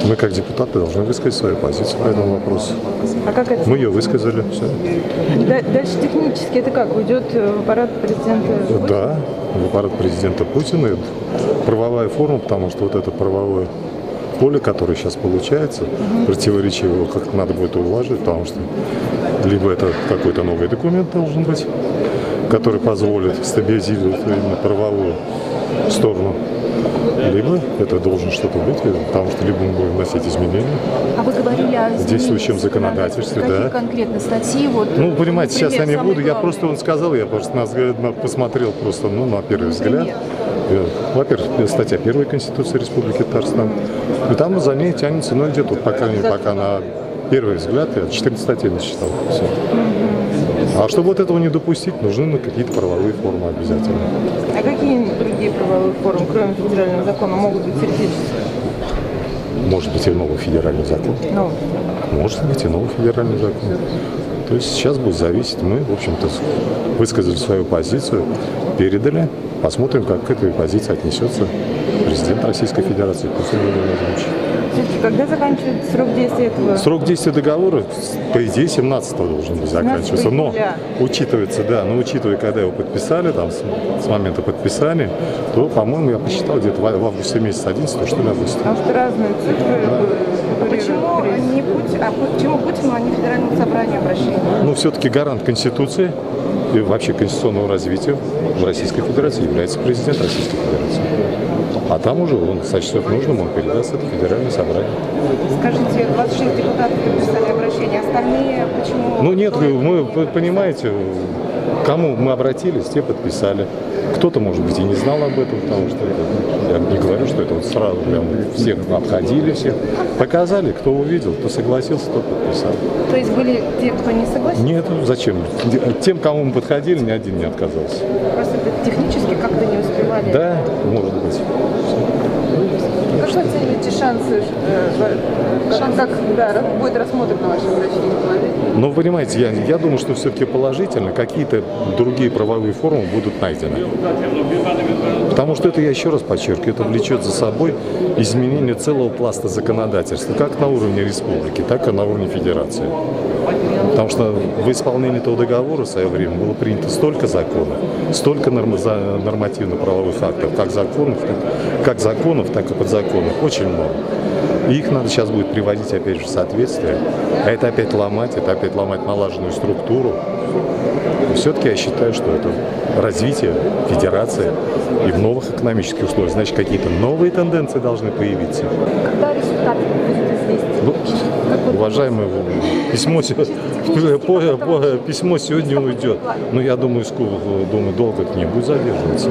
Мы, как депутаты, должны высказать свою позицию по этому вопросу. А как это? Мы ее высказали. Все. Дальше технически это как? Уйдет в аппарат президента Путина? Да, в аппарат президента Путина. Это правовая форма, потому что вот это правовое поле, которое сейчас получается, противоречиво, его как-то надо будет уложить, потому что либо это какой-то новый документ должен быть, который позволит стабилизировать именно правовую сторону, либо это должен что-то быть, потому что либо мы будем вносить изменения. А вы говорили о действующем законодательстве, какие да. конкретно статьи? Вот, Ну, понимаете, сейчас я не буду, я главный. просто он сказал, я просто посмотрел просто, на первый взгляд. Во-первых, статья 1 Конституции Республики Татарстан. И там за ней тянется, где-то, пока на первый взгляд, я 14 статей насчитал. Все. А чтобы вот этого не допустить, нужны какие-то правовые формы обязательно. А какие другие правовые формы, кроме федерального закона, могут быть теоретически? Может быть и новый федеральный закон. Может быть и новый федеральный закон. То есть сейчас будет зависеть. Мы, в общем-то, высказали свою позицию, передали. Посмотрим, как к этой позиции отнесется президент Российской Федерации Путин Владимир Владимирович. Все-таки когда заканчивается срок действия этого? Срок действия договора, по идее, 17-го должен быть заканчиваться. Но учитывая, когда его подписали, там, с момента подписания, то, по-моему, я посчитал, где-то в августе месяце 11, что ли, августа. Потому что разные цифры. Почему Путину, а не Федеральному собранию обращение? Ну, все-таки гарант Конституции и вообще конституционного развития в Российской Федерации является президент Российской Федерации. А там уже он сочтет нужным, он передаст это федеральное собрание. Скажите, 26 депутатов подписали обращение, остальные почему? Ну нет, вы понимаете, кому мы обратились, те подписали. Кто-то, может быть, и не знал об этом, потому что я не говорю, что это вот сразу прям всех обходили, всех показали, кто увидел, кто согласился, тот подписал. То есть были те, кто не согласен? Нет, зачем? Тем, кому мы подходили, ни один не отказался. Просто это технически как-то не успевали. Да, может быть. Как вы оцениваете шансы, как будет рассмотрено ваше обращение? Ну, понимаете, я думаю, что все-таки положительно какие-то другие правовые формы будут найдены. Потому что это, я еще раз подчеркиваю, это влечет за собой изменение целого пласта законодательства, как на уровне республики, так и на уровне федерации. Потому что в исполнении этого договора в свое время было принято столько законов, столько нормативно-правовых актов, как законов, так и подзаконных, очень много. И их надо сейчас будет приводить, опять же, в соответствие. А это опять ломать налаженную структуру. Все-таки я считаю, что это развитие федерации и в новых экономических условиях. Значит, какие-то новые тенденции должны появиться. Когда результат будет известен? Ну, уважаемые, письмо сегодня уйдет. Но я думаю, долго это не будет задерживаться.